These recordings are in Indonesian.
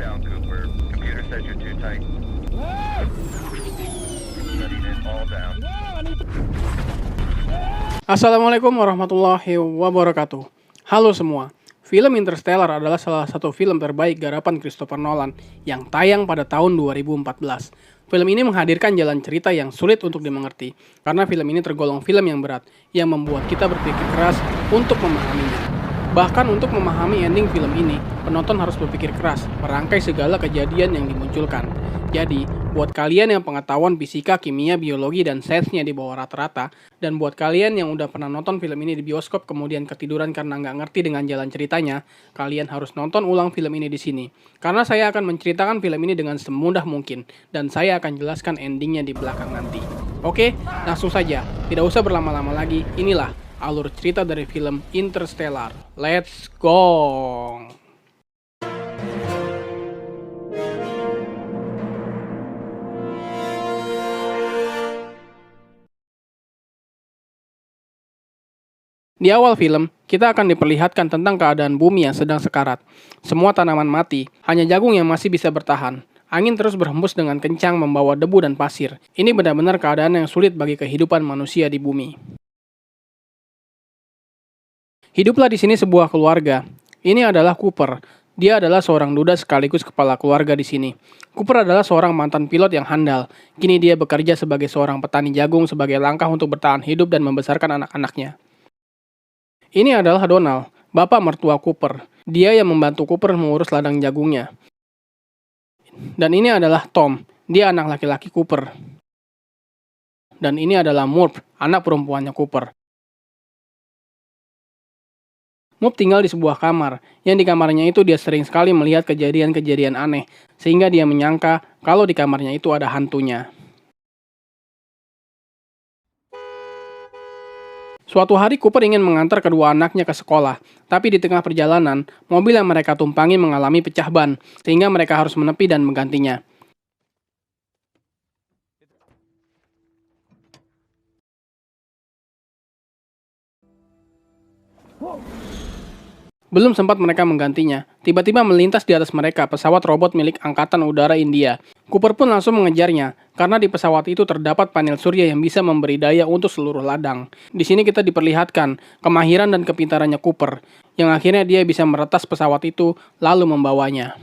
down, Cooper. Computer says you're too tight. Shutting it all down. Assalamualaikum warahmatullahi wabarakatuh. Halo semua. Film Interstellar adalah salah satu film terbaik garapan Christopher Nolan yang tayang pada tahun 2014. Film ini menghadirkan jalan cerita yang sulit untuk dimengerti karena film ini tergolong film yang berat yang membuat kita berpikir keras untuk memahaminya. Bahkan untuk memahami ending film ini, penonton harus berpikir keras, merangkai segala kejadian yang dimunculkan. Jadi, buat kalian yang pengetahuan fisika, kimia, biologi, dan sainsnya di bawah rata-rata, dan buat kalian yang udah pernah nonton film ini di bioskop kemudian ketiduran karena nggak ngerti dengan jalan ceritanya, kalian harus nonton ulang film ini di sini. Karena saya akan menceritakan film ini dengan semudah mungkin, dan saya akan jelaskan endingnya di belakang nanti. Oke, langsung saja. Tidak usah berlama-lama lagi, inilah alur cerita dari film Interstellar. Let's go! Di awal film, kita akan diperlihatkan tentang keadaan bumi yang sedang sekarat. Semua tanaman mati, hanya jagung yang masih bisa bertahan. Angin terus berhembus dengan kencang membawa debu dan pasir. Ini benar-benar keadaan yang sulit bagi kehidupan manusia di bumi. Hiduplah di sini sebuah keluarga. Ini adalah Cooper. Dia adalah seorang duda sekaligus kepala keluarga di sini. Cooper adalah seorang mantan pilot yang handal. Kini dia bekerja sebagai seorang petani jagung sebagai langkah untuk bertahan hidup dan membesarkan anak-anaknya. Ini adalah Donald, bapak mertua Cooper. Dia yang membantu Cooper mengurus ladang jagungnya. Dan ini adalah Tom, dia anak laki-laki Cooper. Dan ini adalah Murph, anak perempuannya Cooper. Murph tinggal di sebuah kamar, yang di kamarnya itu dia sering sekali melihat kejadian-kejadian aneh, sehingga dia menyangka kalau di kamarnya itu ada hantunya. Suatu hari Cooper ingin mengantar kedua anaknya ke sekolah, tapi di tengah perjalanan, mobil yang mereka tumpangi mengalami pecah ban, sehingga mereka harus menepi dan menggantinya. Belum sempat mereka menggantinya, tiba-tiba melintas di atas mereka pesawat robot milik Angkatan Udara India. Cooper pun langsung mengejarnya, karena di pesawat itu terdapat panel surya yang bisa memberi daya untuk seluruh ladang. Di sini kita diperlihatkan kemahiran dan kepintarannya Cooper, yang akhirnya dia bisa meretas pesawat itu lalu membawanya.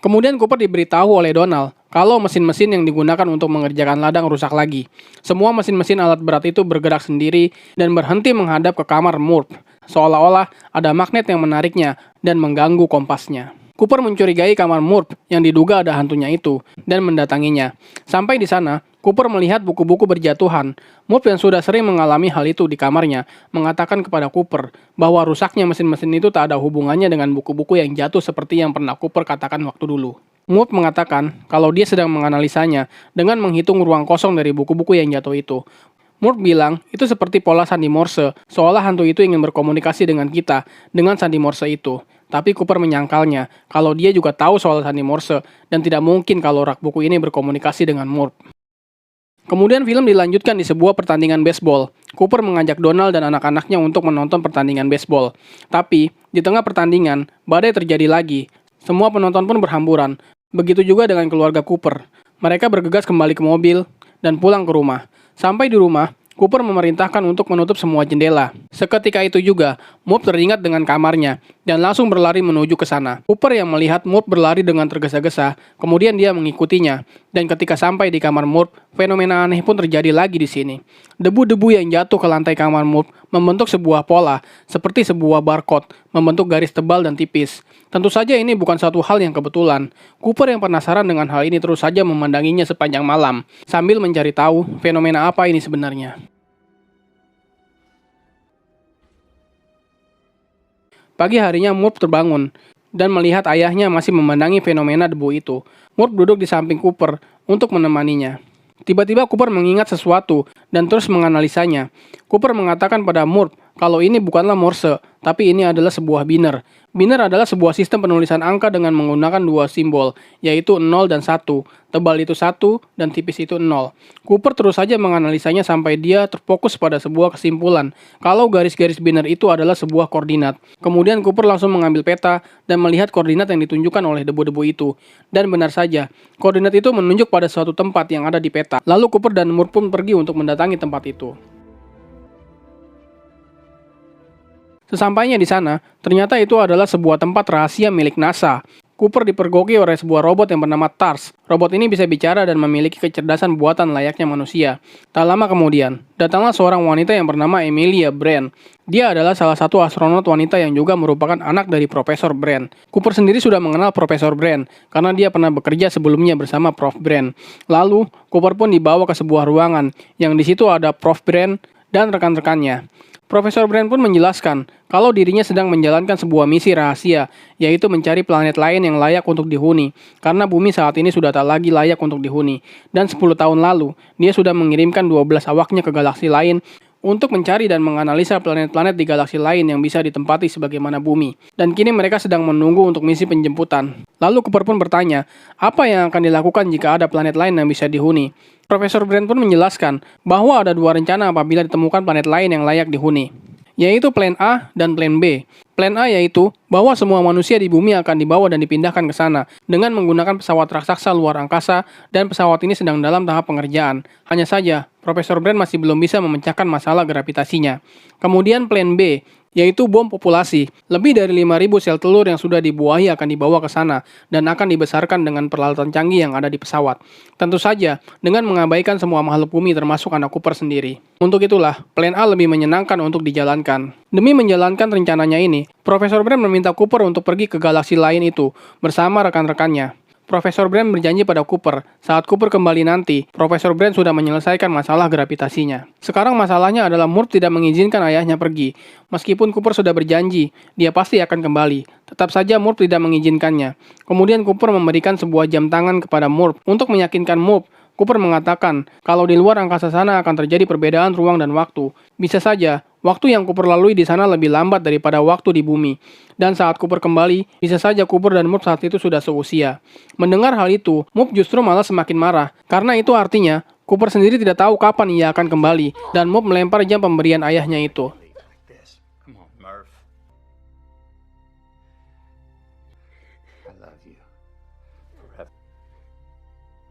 Kemudian Cooper diberitahu oleh Donald kalau mesin-mesin yang digunakan untuk mengerjakan ladang rusak lagi. Semua mesin-mesin alat berat itu bergerak sendiri dan berhenti menghadap ke kamar Murph, seolah-olah ada magnet yang menariknya dan mengganggu kompasnya. Cooper mencurigai kamar Murph yang diduga ada hantunya itu dan mendatanginya. Sampai di sana, Cooper melihat buku-buku berjatuhan. Murph yang sudah sering mengalami hal itu di kamarnya mengatakan kepada Cooper bahwa rusaknya mesin-mesin itu tak ada hubungannya dengan buku-buku yang jatuh seperti yang pernah Cooper katakan waktu dulu. Murph mengatakan kalau dia sedang menganalisanya dengan menghitung ruang kosong dari buku-buku yang jatuh itu. Murph bilang itu seperti pola sandi Morse, seolah hantu itu ingin berkomunikasi dengan kita dengan sandi Morse itu. Tapi Cooper menyangkalnya kalau dia juga tahu soal sandi Morse dan tidak mungkin kalau rak buku ini berkomunikasi dengan Murph. Kemudian film dilanjutkan di sebuah pertandingan baseball. Cooper mengajak Donald dan anak-anaknya untuk menonton pertandingan baseball. Tapi, di tengah pertandingan, badai terjadi lagi. Semua penonton pun berhamburan. Begitu juga dengan keluarga Cooper. Mereka bergegas kembali ke mobil dan pulang ke rumah. Sampai di rumah, Cooper memerintahkan untuk menutup semua jendela. Seketika itu juga, Murph teringat dengan kamarnya dan langsung berlari menuju ke sana. Cooper yang melihat Murph berlari dengan tergesa-gesa, kemudian dia mengikutinya. Dan ketika sampai di kamar Murph, fenomena aneh pun terjadi lagi di sini. Debu-debu yang jatuh ke lantai kamar Murph membentuk sebuah pola, seperti sebuah barcode, membentuk garis tebal dan tipis. Tentu saja ini bukan suatu hal yang kebetulan. Cooper yang penasaran dengan hal ini terus saja memandanginya sepanjang malam, sambil mencari tahu fenomena apa ini sebenarnya. Pagi harinya Murph terbangun dan melihat ayahnya masih memandangi fenomena debu itu. Murph duduk di samping Cooper untuk menemaninya. Tiba-tiba Cooper mengingat sesuatu dan terus menganalisanya. Cooper mengatakan pada Murph kalau ini bukanlah Morse, tapi ini adalah sebuah biner. Biner adalah sebuah sistem penulisan angka dengan menggunakan dua simbol, yaitu 0 dan 1. Tebal itu 1 dan tipis itu 0. Cooper terus saja menganalisanya sampai dia terfokus pada sebuah kesimpulan, kalau garis-garis biner itu adalah sebuah koordinat. Kemudian Cooper langsung mengambil peta dan melihat koordinat yang ditunjukkan oleh debu-debu itu. Dan benar saja, koordinat itu menunjuk pada suatu tempat yang ada di peta. Lalu Cooper dan Moore pun pergi untuk mendatangi tempat itu. Sesampainya di sana, ternyata itu adalah sebuah tempat rahasia milik NASA. Cooper dipergoki oleh sebuah robot yang bernama TARS. Robot ini bisa bicara dan memiliki kecerdasan buatan layaknya manusia. Tak lama kemudian, datanglah seorang wanita yang bernama Emilia Brand. Dia adalah salah satu astronot wanita yang juga merupakan anak dari Profesor Brand. Cooper sendiri sudah mengenal Profesor Brand, karena dia pernah bekerja sebelumnya bersama Prof. Brand. Lalu, Cooper pun dibawa ke sebuah ruangan, yang di situ ada Prof. Brand dan rekan-rekannya. Profesor Brand pun menjelaskan kalau dirinya sedang menjalankan sebuah misi rahasia, yaitu mencari planet lain yang layak untuk dihuni, karena bumi saat ini sudah tak lagi layak untuk dihuni. Dan 10 tahun lalu, dia sudah mengirimkan 12 awaknya ke galaksi lain untuk mencari dan menganalisa planet-planet di galaksi lain yang bisa ditempati sebagaimana bumi. Dan kini mereka sedang menunggu untuk misi penjemputan. Lalu Cooper pun bertanya, apa yang akan dilakukan jika ada planet lain yang bisa dihuni? Profesor Brand pun menjelaskan bahwa ada dua rencana apabila ditemukan planet lain yang layak dihuni, yaitu Plan A dan Plan B. Plan A yaitu bahwa semua manusia di bumi akan dibawa dan dipindahkan ke sana dengan menggunakan pesawat raksasa luar angkasa, dan pesawat ini sedang dalam tahap pengerjaan. Hanya saja, Profesor Brand masih belum bisa memecahkan masalah gravitasinya. Kemudian Plan B, yaitu bom populasi. Lebih dari 5.000 sel telur yang sudah dibuahi akan dibawa ke sana dan akan dibesarkan dengan peralatan canggih yang ada di pesawat. Tentu saja, dengan mengabaikan semua makhluk bumi termasuk anak Cooper sendiri. Untuk itulah, Plan A lebih menyenangkan untuk dijalankan. Demi menjalankan rencananya ini, Profesor Brand meminta Cooper untuk pergi ke galaksi lain itu bersama rekan-rekannya. Profesor Brand berjanji pada Cooper, saat Cooper kembali nanti, Profesor Brand sudah menyelesaikan masalah gravitasinya. Sekarang masalahnya adalah Moore tidak mengizinkan ayahnya pergi. Meskipun Cooper sudah berjanji, dia pasti akan kembali. Tetap saja Moore tidak mengizinkannya. Kemudian Cooper memberikan sebuah jam tangan kepada Moore untuk meyakinkan Moore. Cooper mengatakan kalau di luar angkasa sana akan terjadi perbedaan ruang dan waktu. Bisa saja, waktu yang Cooper lalui di sana lebih lambat daripada waktu di bumi. Dan saat Cooper kembali, bisa saja Cooper dan Moore saat itu sudah seusia. Mendengar hal itu, Moore justru malah semakin marah. Karena itu artinya, Cooper sendiri tidak tahu kapan ia akan kembali. Dan Moore melempar jam pemberian ayahnya itu. Come on, Murph. I love you. Forever.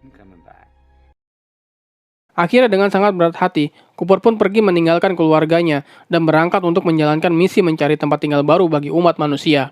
I'm coming back. Akhirnya dengan sangat berat hati, Cooper pun pergi meninggalkan keluarganya dan berangkat untuk menjalankan misi mencari tempat tinggal baru bagi umat manusia.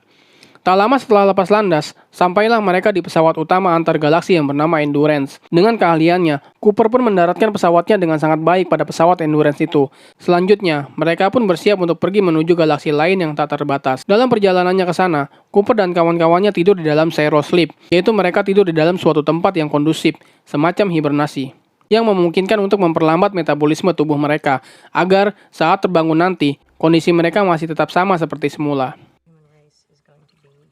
Tak lama setelah lepas landas, sampailah mereka di pesawat utama antar galaksi yang bernama Endurance. Dengan keahliannya, Cooper pun mendaratkan pesawatnya dengan sangat baik pada pesawat Endurance itu. Selanjutnya, mereka pun bersiap untuk pergi menuju galaksi lain yang tak terbatas. Dalam perjalanannya ke sana, Cooper dan kawan-kawannya tidur di dalam Zero Sleep, yaitu mereka tidur di dalam suatu tempat yang kondusif, semacam hibernasi, yang memungkinkan untuk memperlambat metabolisme tubuh mereka, agar saat terbangun nanti, kondisi mereka masih tetap sama seperti semula. Human race is going to be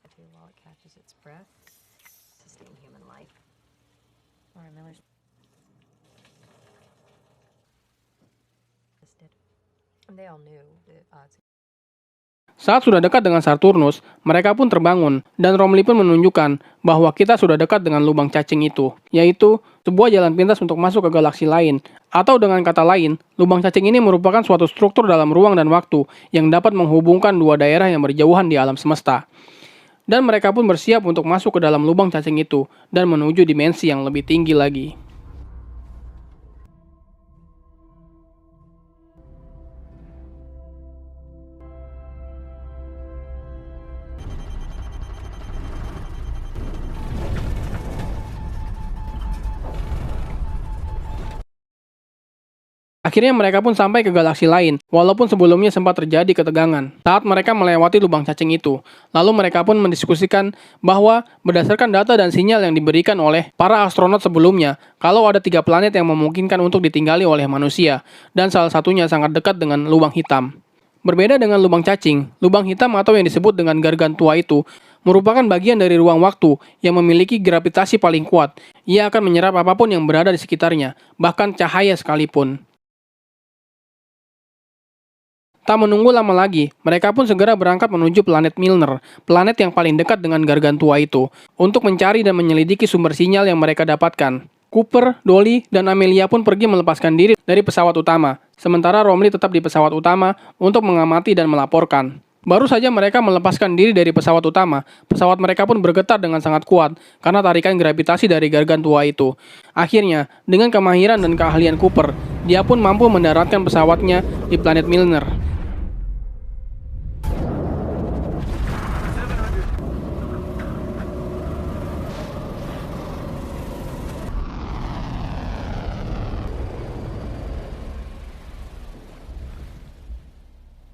until while it catches its breath, sustain human life. Laura Miller's listed. And they all knew the odds. Saat sudah dekat dengan Saturnus, mereka pun terbangun, dan Romilly pun menunjukkan bahwa kita sudah dekat dengan lubang cacing itu, yaitu sebuah jalan pintas untuk masuk ke galaksi lain. Atau dengan kata lain, lubang cacing ini merupakan suatu struktur dalam ruang dan waktu yang dapat menghubungkan dua daerah yang berjauhan di alam semesta. Dan mereka pun bersiap untuk masuk ke dalam lubang cacing itu dan menuju dimensi yang lebih tinggi lagi. Akhirnya mereka pun sampai ke galaksi lain, walaupun sebelumnya sempat terjadi ketegangan saat mereka melewati lubang cacing itu. Lalu mereka pun mendiskusikan bahwa berdasarkan data dan sinyal yang diberikan oleh para astronot sebelumnya, kalau ada 3 planet yang memungkinkan untuk ditinggali oleh manusia, dan salah satunya sangat dekat dengan lubang hitam. Berbeda dengan lubang cacing, lubang hitam atau yang disebut dengan gargantua itu merupakan bagian dari ruang waktu yang memiliki gravitasi paling kuat. Ia akan menyerap apapun yang berada di sekitarnya, bahkan cahaya sekalipun. Tak menunggu lama lagi, mereka pun segera berangkat menuju planet Milner, planet yang paling dekat dengan Gargantua itu, untuk mencari dan menyelidiki sumber sinyal yang mereka dapatkan. Cooper, Dolly, dan Amelia pun pergi melepaskan diri dari pesawat utama, sementara Romley tetap di pesawat utama untuk mengamati dan melaporkan. Baru saja mereka melepaskan diri dari pesawat utama, pesawat mereka pun bergetar dengan sangat kuat karena tarikan gravitasi dari Gargantua itu. Akhirnya, dengan kemahiran dan keahlian Cooper, dia pun mampu mendaratkan pesawatnya di planet Milner.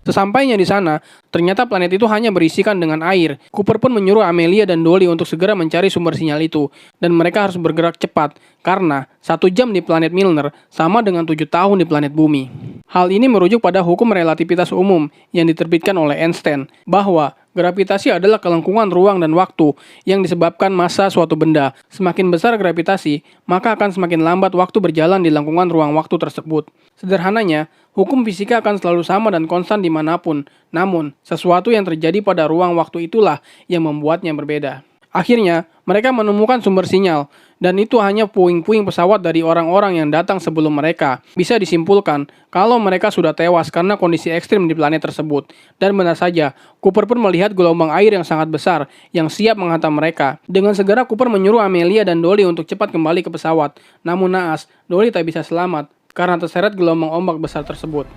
Sesampainya di sana, ternyata planet itu hanya berisikan dengan air. Cooper pun menyuruh Amelia dan Dolly untuk segera mencari sumber sinyal itu, dan mereka harus bergerak cepat, karena 1 jam di planet Milner sama dengan 7 tahun di planet Bumi. Hal ini merujuk pada hukum relativitas umum yang diterbitkan oleh Einstein, bahwa gravitasi adalah kelengkungan ruang dan waktu yang disebabkan massa suatu benda. Semakin besar gravitasi, maka akan semakin lambat waktu berjalan di lengkungan ruang waktu tersebut. Sederhananya, hukum fisika akan selalu sama dan konstan dimanapun. Namun, sesuatu yang terjadi pada ruang waktu itulah yang membuatnya berbeda. Akhirnya, mereka menemukan sumber sinyal, dan itu hanya puing-puing pesawat dari orang-orang yang datang sebelum mereka. Bisa disimpulkan kalau mereka sudah tewas karena kondisi ekstrim di planet tersebut. Dan benar saja, Cooper pun melihat gelombang air yang sangat besar yang siap menghantam mereka. Dengan segera Cooper menyuruh Amelia dan Dolly untuk cepat kembali ke pesawat. Namun naas, Dolly tak bisa selamat karena terseret gelombang ombak besar tersebut.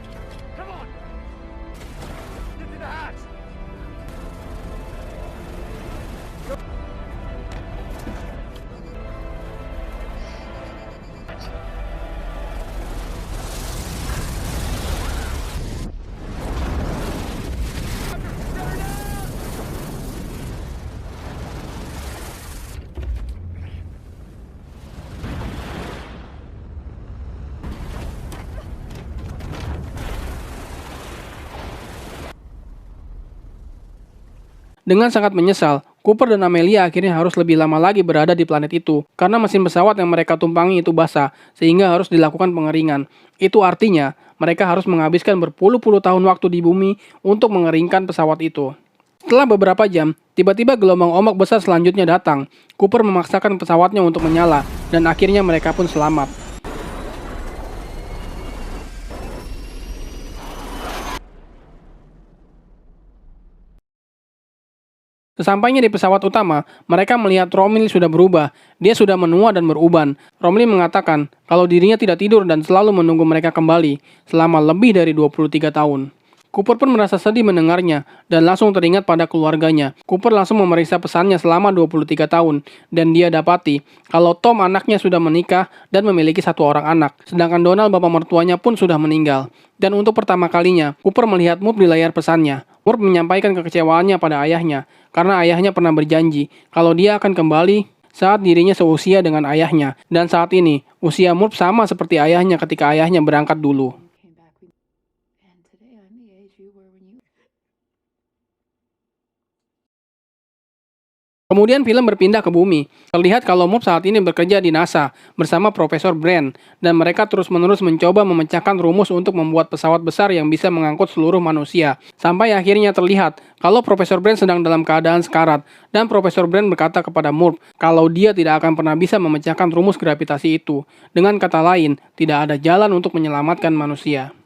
Dengan sangat menyesal, Cooper dan Amelia akhirnya harus lebih lama lagi berada di planet itu karena mesin pesawat yang mereka tumpangi itu basah sehingga harus dilakukan pengeringan. Itu artinya mereka harus menghabiskan berpuluh-puluh tahun waktu di bumi untuk mengeringkan pesawat itu. Setelah beberapa jam, tiba-tiba gelombang ombak besar selanjutnya datang. Cooper memaksakan pesawatnya untuk menyala dan akhirnya mereka pun selamat. Sesampainya di pesawat utama, mereka melihat Romley sudah berubah. Dia sudah menua dan beruban. Romley mengatakan kalau dirinya tidak tidur dan selalu menunggu mereka kembali selama lebih dari 23 tahun. Cooper pun merasa sedih mendengarnya dan langsung teringat pada keluarganya. Cooper langsung memeriksa pesannya selama 23 tahun dan dia dapati kalau Tom anaknya sudah menikah dan memiliki 1 orang anak. Sedangkan Donald bapak mertuanya pun sudah meninggal. Dan untuk pertama kalinya, Cooper melihat Murph di layar pesannya. Murph menyampaikan kekecewaannya pada ayahnya karena ayahnya pernah berjanji kalau dia akan kembali saat dirinya seusia dengan ayahnya. Dan saat ini, usia Murph sama seperti ayahnya ketika ayahnya berangkat dulu. Kemudian film berpindah ke bumi. Terlihat kalau Murph saat ini bekerja di NASA bersama Profesor Brand dan mereka terus-menerus mencoba memecahkan rumus untuk membuat pesawat besar yang bisa mengangkut seluruh manusia. Sampai akhirnya terlihat kalau Profesor Brand sedang dalam keadaan sekarat dan Profesor Brand berkata kepada Murph kalau dia tidak akan pernah bisa memecahkan rumus gravitasi itu. Dengan kata lain, tidak ada jalan untuk menyelamatkan manusia.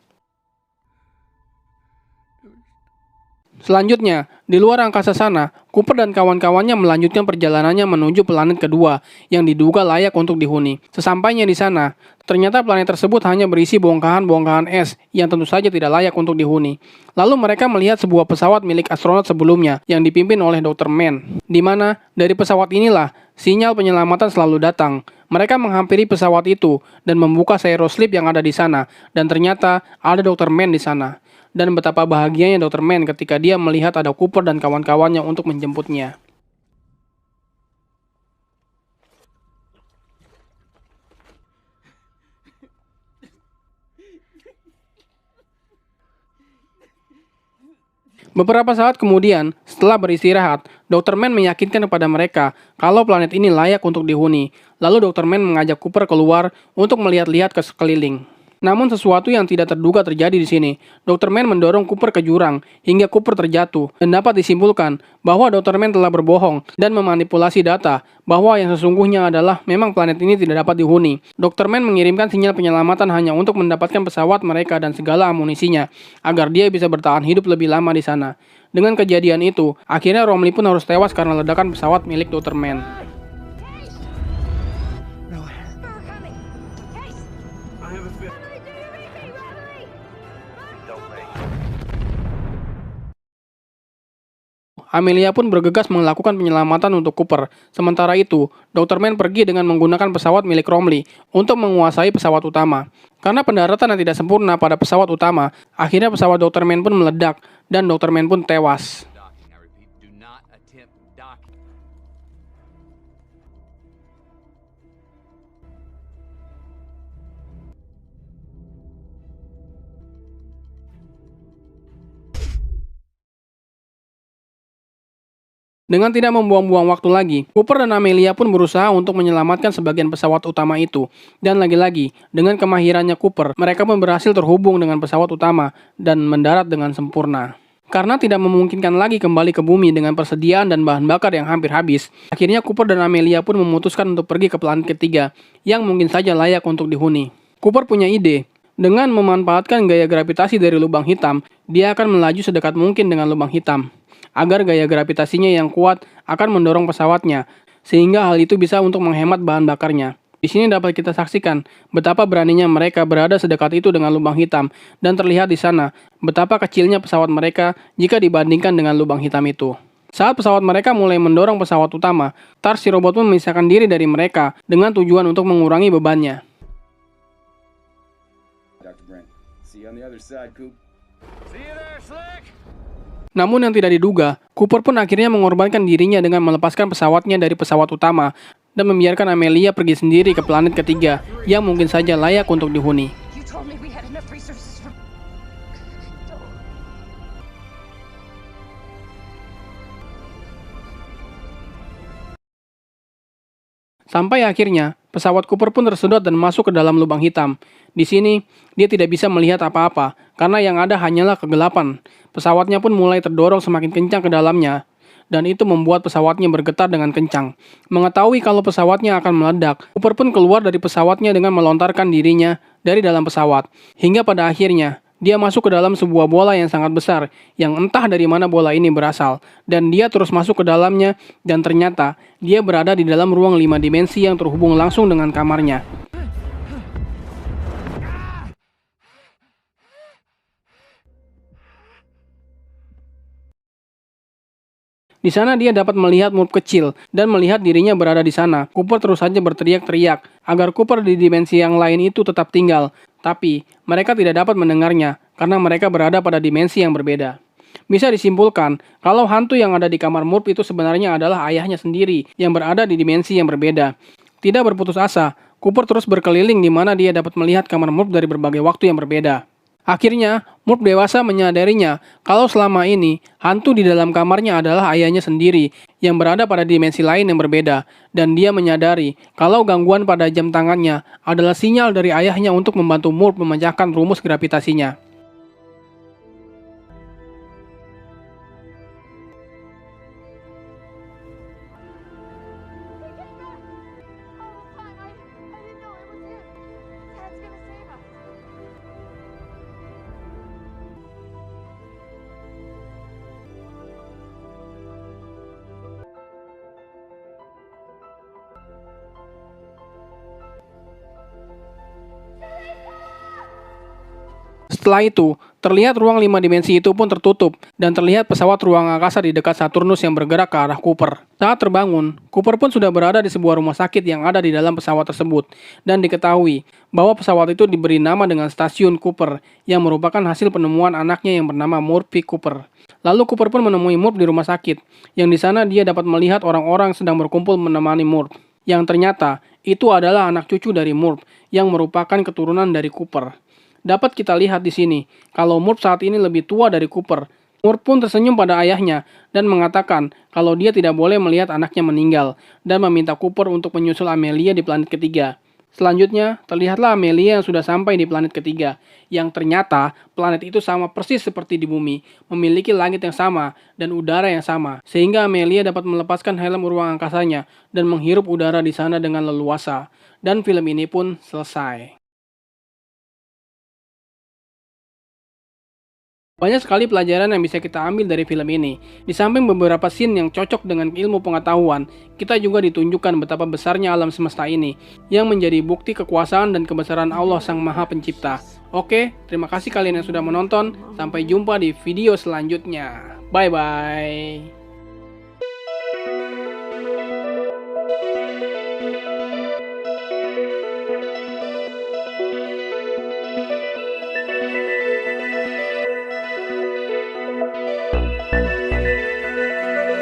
Selanjutnya, di luar angkasa sana, Cooper dan kawan-kawannya melanjutkan perjalanannya menuju planet kedua yang diduga layak untuk dihuni. Sesampainya di sana, ternyata planet tersebut hanya berisi bongkahan-bongkahan es yang tentu saja tidak layak untuk dihuni. Lalu mereka melihat sebuah pesawat milik astronot sebelumnya yang dipimpin oleh Dr. Mann, di mana dari pesawat inilah sinyal penyelamatan selalu datang. Mereka menghampiri pesawat itu dan membuka Aeroslip yang ada di sana, dan ternyata ada Dr. Mann di sana. Dan betapa bahagianya Dr. Mann ketika dia melihat ada Cooper dan kawan-kawannya untuk menjemputnya. Beberapa saat kemudian, setelah beristirahat, Dr. Mann meyakinkan kepada mereka kalau planet ini layak untuk dihuni. Lalu Dr. Mann mengajak Cooper keluar untuk melihat-lihat ke sekeliling. Namun sesuatu yang tidak terduga terjadi di sini. Dr. Mann mendorong Cooper ke jurang hingga Cooper terjatuh dan dapat disimpulkan bahwa Dr. Mann telah berbohong dan memanipulasi data bahwa yang sesungguhnya adalah memang planet ini tidak dapat dihuni. Dr. Mann mengirimkan sinyal penyelamatan hanya untuk mendapatkan pesawat mereka dan segala amunisinya agar dia bisa bertahan hidup lebih lama di sana. Dengan kejadian itu, akhirnya Romley pun harus tewas karena ledakan pesawat milik Dr. Mann. Amelia pun bergegas melakukan penyelamatan untuk Cooper. Sementara itu, Dr. Mann pergi dengan menggunakan pesawat milik Romley untuk menguasai pesawat utama. Karena pendaratan yang tidak sempurna pada pesawat utama, akhirnya pesawat Dr. Mann pun meledak dan Dr. Mann pun tewas. Docking, I repeat, do not attempt docking. Dengan tidak membuang-buang waktu lagi, Cooper dan Amelia pun berusaha untuk menyelamatkan sebagian pesawat utama itu. Dan lagi-lagi, dengan kemahirannya Cooper, mereka pun berhasil terhubung dengan pesawat utama dan mendarat dengan sempurna. Karena tidak memungkinkan lagi kembali ke bumi dengan persediaan dan bahan bakar yang hampir habis, akhirnya Cooper dan Amelia pun memutuskan untuk pergi ke planet ketiga, yang mungkin saja layak untuk dihuni. Cooper punya ide. Dengan memanfaatkan gaya gravitasi dari lubang hitam, dia akan melaju sedekat mungkin dengan lubang hitam, agar gaya gravitasinya yang kuat akan mendorong pesawatnya, sehingga hal itu bisa untuk menghemat bahan bakarnya. Di sini dapat kita saksikan betapa beraninya mereka berada sedekat itu dengan lubang hitam, dan terlihat di sana betapa kecilnya pesawat mereka jika dibandingkan dengan lubang hitam itu. Saat pesawat mereka mulai mendorong pesawat utama, TARS si robot pun memisahkan diri dari mereka dengan tujuan untuk mengurangi bebannya. Dr. Brent, see you on the other side, Coop. See you there, Slick! Namun yang tidak diduga, Cooper pun akhirnya mengorbankan dirinya dengan melepaskan pesawatnya dari pesawat utama dan membiarkan Amelia pergi sendiri ke planet ketiga yang mungkin saja layak untuk dihuni. You told me we had enough resources for... Sampai akhirnya, pesawat Cooper pun tersedot dan masuk ke dalam lubang hitam. Di sini, dia tidak bisa melihat apa-apa, karena yang ada hanyalah kegelapan. Pesawatnya pun mulai terdorong semakin kencang ke dalamnya, dan itu membuat pesawatnya bergetar dengan kencang. Mengetahui kalau pesawatnya akan meledak, Cooper pun keluar dari pesawatnya dengan melontarkan dirinya dari dalam pesawat. Hingga pada akhirnya, dia masuk ke dalam sebuah bola yang sangat besar, yang entah dari mana bola ini berasal. Dan dia terus masuk ke dalamnya, dan ternyata dia berada di dalam ruang 5 dimensi yang terhubung langsung dengan kamarnya. Di sana dia dapat melihat Murph kecil dan melihat dirinya berada di sana. Cooper terus saja berteriak-teriak agar Cooper di dimensi yang lain itu tetap tinggal. Tapi mereka tidak dapat mendengarnya karena mereka berada pada dimensi yang berbeda. Bisa disimpulkan kalau hantu yang ada di kamar Murph itu sebenarnya adalah ayahnya sendiri yang berada di dimensi yang berbeda. Tidak berputus asa, Cooper terus berkeliling di mana dia dapat melihat kamar Murph dari berbagai waktu yang berbeda. Akhirnya, Murph dewasa menyadarinya kalau selama ini hantu di dalam kamarnya adalah ayahnya sendiri yang berada pada dimensi lain yang berbeda, dan dia menyadari kalau gangguan pada jam tangannya adalah sinyal dari ayahnya untuk membantu Murph memecahkan rumus gravitasinya. Setelah itu, terlihat ruang 5 dimensi itu pun tertutup, dan terlihat pesawat ruang angkasa di dekat Saturnus yang bergerak ke arah Cooper. Saat terbangun, Cooper pun sudah berada di sebuah rumah sakit yang ada di dalam pesawat tersebut, dan diketahui bahwa pesawat itu diberi nama dengan Stasiun Cooper, yang merupakan hasil penemuan anaknya yang bernama Murph P. Cooper. Lalu Cooper pun menemui Murph di rumah sakit, yang di sana dia dapat melihat orang-orang sedang berkumpul menemani Murph, yang ternyata itu adalah anak cucu dari Murph, yang merupakan keturunan dari Cooper. Dapat kita lihat di sini, kalau Murph saat ini lebih tua dari Cooper. Murph pun tersenyum pada ayahnya dan mengatakan kalau dia tidak boleh melihat anaknya meninggal dan meminta Cooper untuk menyusul Amelia di planet ketiga. Selanjutnya, terlihatlah Amelia yang sudah sampai di planet ketiga, yang ternyata planet itu sama persis seperti di bumi, memiliki langit yang sama dan udara yang sama, sehingga Amelia dapat melepaskan helm ruang angkasanya dan menghirup udara di sana dengan leluasa. Dan film ini pun selesai. Banyak sekali pelajaran yang bisa kita ambil dari film ini. Di samping beberapa scene yang cocok dengan ilmu pengetahuan, kita juga ditunjukkan betapa besarnya alam semesta ini, yang menjadi bukti kekuasaan dan kebesaran Allah Sang Maha Pencipta. Oke, terima kasih kalian yang sudah menonton. Sampai jumpa di video selanjutnya. Bye-bye.